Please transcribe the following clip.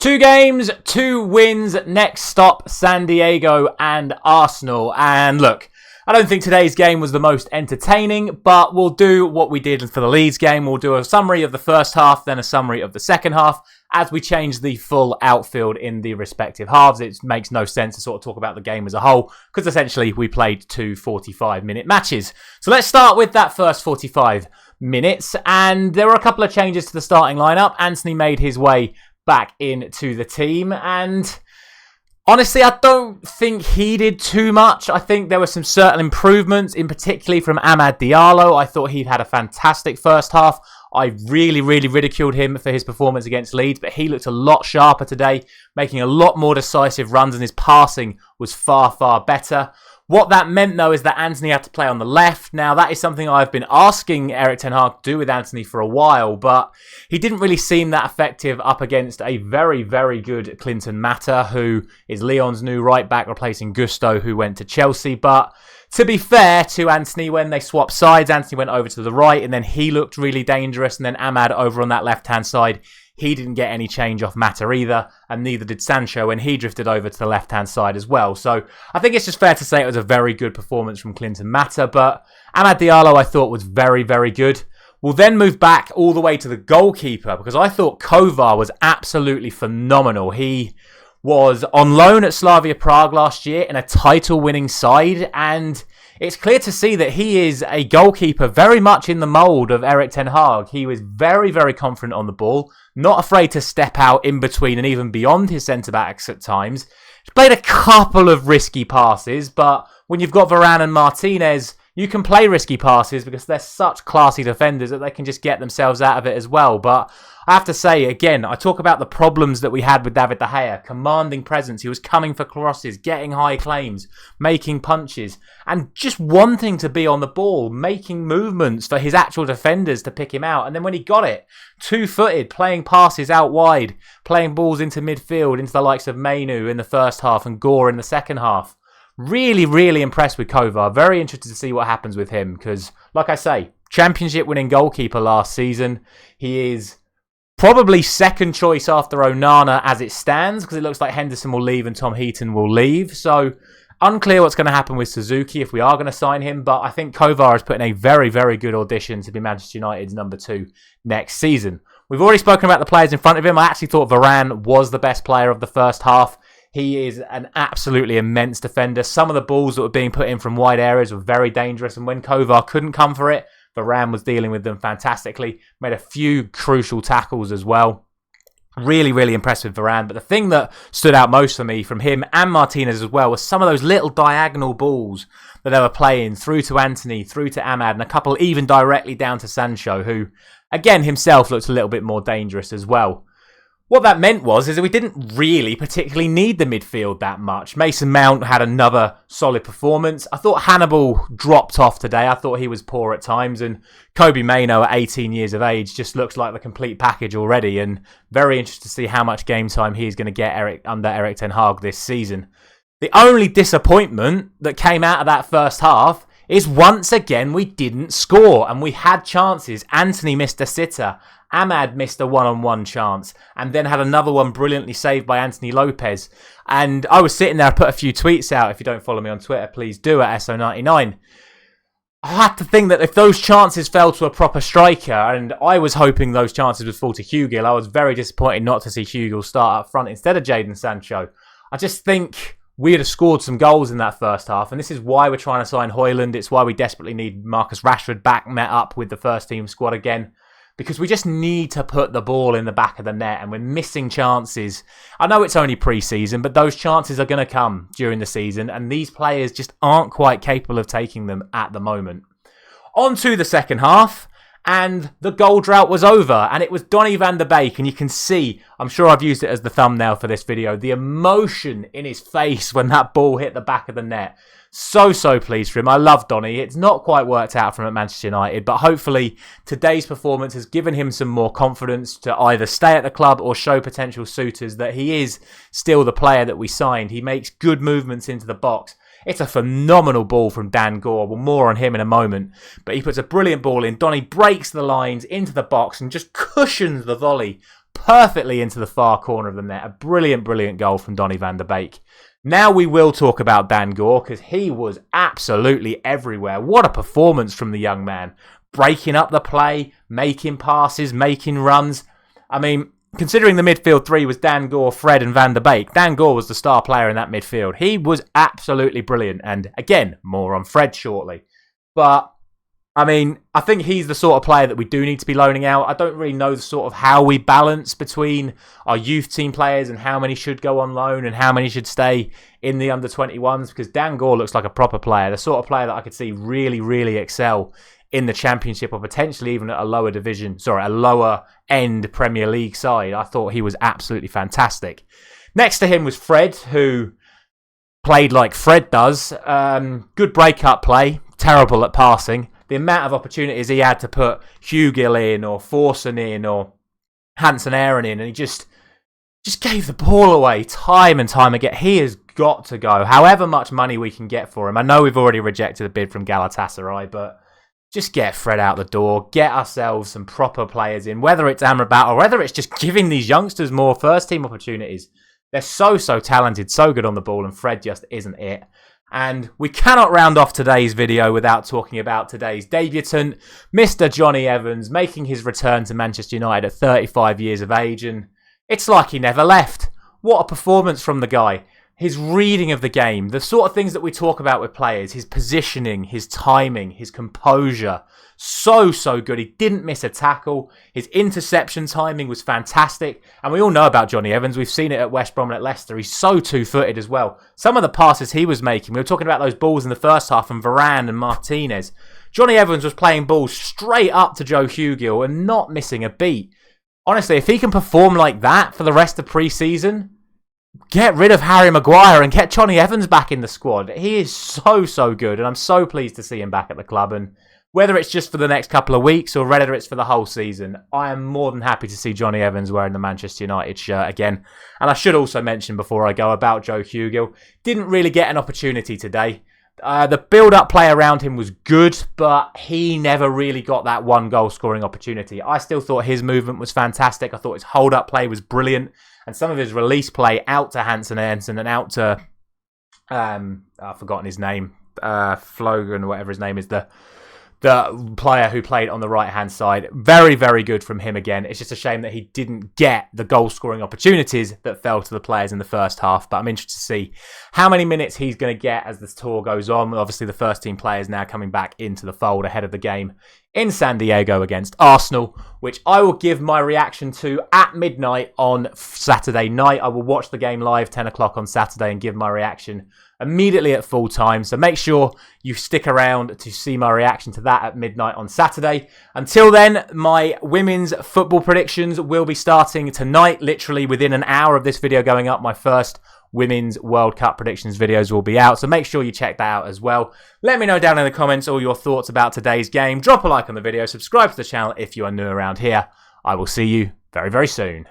2 games, 2 wins. Next stop, San Diego and Arsenal. And look, I don't think today's game was the most entertaining, but we'll do what we did for the Leeds game. We'll do a summary of the first half, then a summary of the second half, as we change the full outfield in the respective halves. It makes no sense to sort of talk about the game as a whole, because essentially we played 2 45-minute matches. So let's start with that first 45 minutes. And there were a couple of changes to the starting lineup. Anthony made his way back into the team, and honestly, I don't think he did too much. I think there were some certain improvements, in particularly from Amad Diallo. I thought he'd had a fantastic first half. I really ridiculed him for his performance against Leeds, but he looked a lot sharper today, making a lot more decisive runs, and his passing was far better. What that meant, though, is that Anthony had to play on the left. Now, that is something I've been asking Erik ten Hag to do with Anthony for a while, but he didn't really seem that effective up against a very good Clinton Mata, who is Lyon's new right-back, replacing Gusto, who went to Chelsea. But to be fair to Anthony, when they swapped sides, Anthony went over to the right, and then he looked really dangerous, and then Amad over on that left-hand side, he didn't get any change off Mata either, and neither did Sancho when he drifted over to the left-hand side as well. So I think it's just fair to say it was a very good performance from Clinton Mata, but Amad Diallo I thought was very good. We'll then move back all the way to the goalkeeper, because I thought Kovar was absolutely phenomenal. He was on loan at Slavia Prague last year in a title-winning side, and it's clear to see that he is a goalkeeper very much in the mould of Erik ten Hag. He was very confident on the ball, not afraid to step out in between and even beyond his centre-backs at times. He's played a couple of risky passes, but when you've got Varane and Martinez, you can play risky passes because they're such classy defenders that they can just get themselves out of it as well. But I have to say, again, I talk about the problems that we had with David De Gea. Commanding presence. He was coming for crosses, getting high claims, making punches, and just wanting to be on the ball, making movements for his actual defenders to pick him out. And then when he got it, two-footed, playing passes out wide, playing balls into midfield, into the likes of Mainu in the first half and Gore in the second half. Really impressed with Kovar. Very interested to see what happens with him because, like I say, championship winning goalkeeper last season. He is probably second choice after Onana as it stands, because it looks like Henderson will leave and Tom Heaton will leave. So unclear what's going to happen with Suzuki if we are going to sign him, but I think Kovar has put in a very good audition to be Manchester United's number 2 next season. We've already spoken about the players in front of him. I actually thought Varane was the best player of the first half. He is an absolutely immense defender. Some of the balls that were being put in from wide areas were very dangerous, and when Kovar couldn't come for it, Varane was dealing with them fantastically. Made a few crucial tackles as well. Really impressed with Varane. But the thing that stood out most for me from him and Martinez as well was some of those little diagonal balls that they were playing through to Anthony, through to Amad, and a couple even directly down to Sancho, who, again, himself looked a little bit more dangerous as well. What that meant is that we didn't really particularly need the midfield that much. Mason Mount had another solid performance. I thought Hannibal dropped off today. I thought he was poor at times. And Kobe Mainoo at 18 years of age just looks like the complete package already. And very interested to see how much game time he's going to get under Erik ten Hag this season. The only disappointment that came out of that first half is once again we didn't score. And we had chances. Anthony missed a sitter. Amad missed a one-on-one chance and then had another one brilliantly saved by Anthony Lopez. And I was sitting there, I put a few tweets out. If you don't follow me on Twitter, please do at SO99. I had to think that if those chances fell to a proper striker, and I was hoping those chances would fall to Hugill, I was very disappointed not to see Hugill start up front instead of Jadon Sancho. I just think we'd have scored some goals in that first half, and this is why we're trying to sign Højlund. It's why we desperately need Marcus Rashford back, met up with the first team squad again. Because we just need to put the ball in the back of the net, and we're missing chances. I know it's only pre-season, but those chances are going to come during the season, and these players just aren't quite capable of taking them at the moment. On to the second half, and the goal drought was over, and it was Donny van der Beek, and you can see, I'm sure I've used it as the thumbnail for this video, the emotion in his face when that ball hit the back of the net. So pleased for him. I love Donny. It's not quite worked out for him at Manchester United, but hopefully today's performance has given him some more confidence to either stay at the club or show potential suitors that he is still the player that we signed. He makes good movements into the box. It's a phenomenal ball from Dan Gore. Well, more on him in a moment. But he puts a brilliant ball in. Donny breaks the lines into the box and just cushions the volley perfectly into the far corner of the net. A brilliant, brilliant goal from Donny van der Beek. Now we will talk about Dan Gore, because he was absolutely everywhere. What a performance from the young man. Breaking up the play, making passes, making runs. I mean, considering the midfield three was Dan Gore, Fred and Van der Beek, Dan Gore was the star player in that midfield. He was absolutely brilliant. And again, more on Fred shortly. But I mean, I think he's the sort of player that we do need to be loaning out. I don't really know the sort of how we balance between our youth team players and how many should go on loan and how many should stay in the under-21s, because Dan Gore looks like a proper player, the sort of player that I could see really, really excel in the Championship or potentially even at a lower end Premier League side. I thought he was absolutely fantastic. Next to him was Fred, who played like Fred does. Good break-up play, terrible at passing. The amount of opportunities he had to put Hugill in or Forsen in or Hansen Aaron in, and he just gave the ball away time and time again. He has got to go, however much money we can get for him. I know we've already rejected a bid from Galatasaray, but just get Fred out the door, get ourselves some proper players in, whether it's Amrabat or whether it's just giving these youngsters more first-team opportunities. They're so talented, so good on the ball, and Fred just isn't it. And we cannot round off today's video without talking about today's debutant, Mr. Johnny Evans, making his return to Manchester United at 35 years of age, and it's like he never left. What a performance from the guy. His reading of the game, the sort of things that we talk about with players, his positioning, his timing, his composure, so good. He didn't miss a tackle. His interception timing was fantastic. And we all know about Johnny Evans. We've seen it at West Brom and at Leicester. He's so two-footed as well. Some of the passes he was making, we were talking about those balls in the first half from Varane and Martinez. Johnny Evans was playing balls straight up to Joe Hugill and not missing a beat. Honestly, if he can perform like that for the rest of pre-season, get rid of Harry Maguire and get Johnny Evans back in the squad. He is so good, and I'm so pleased to see him back at the club. And whether it's just for the next couple of weeks or whether it's for the whole season, I am more than happy to see Johnny Evans wearing the Manchester United shirt again. And I should also mention before I go about Joe Hugill, didn't really get an opportunity today. The build-up play around him was good, but he never really got that one goal-scoring opportunity. I still thought his movement was fantastic. I thought his hold-up play was brilliant. And some of his release play out to Hansen Aaron and out to, I've forgotten his name, Flogan, whatever his name is, the player who played on the right-hand side. Very good from him again. It's just a shame that he didn't get the goal-scoring opportunities that fell to the players in the first half. But I'm interested to see how many minutes he's going to get as this tour goes on. Obviously, the first-team players now coming back into the fold ahead of the game in San Diego against Arsenal, which I will give my reaction to at midnight on Saturday night. I will watch the game live 10 o'clock on Saturday and give my reaction immediately at full time. So make sure you stick around to see my reaction to that at midnight on Saturday. Until then, my women's football predictions will be starting tonight, literally within an hour of this video going up. My first Women's World Cup predictions videos will be out, so make sure you check that out as well. Let me know down in the comments all your thoughts about today's game. Drop a like on the video, subscribe to the channel if you are new around here. I will see you very soon.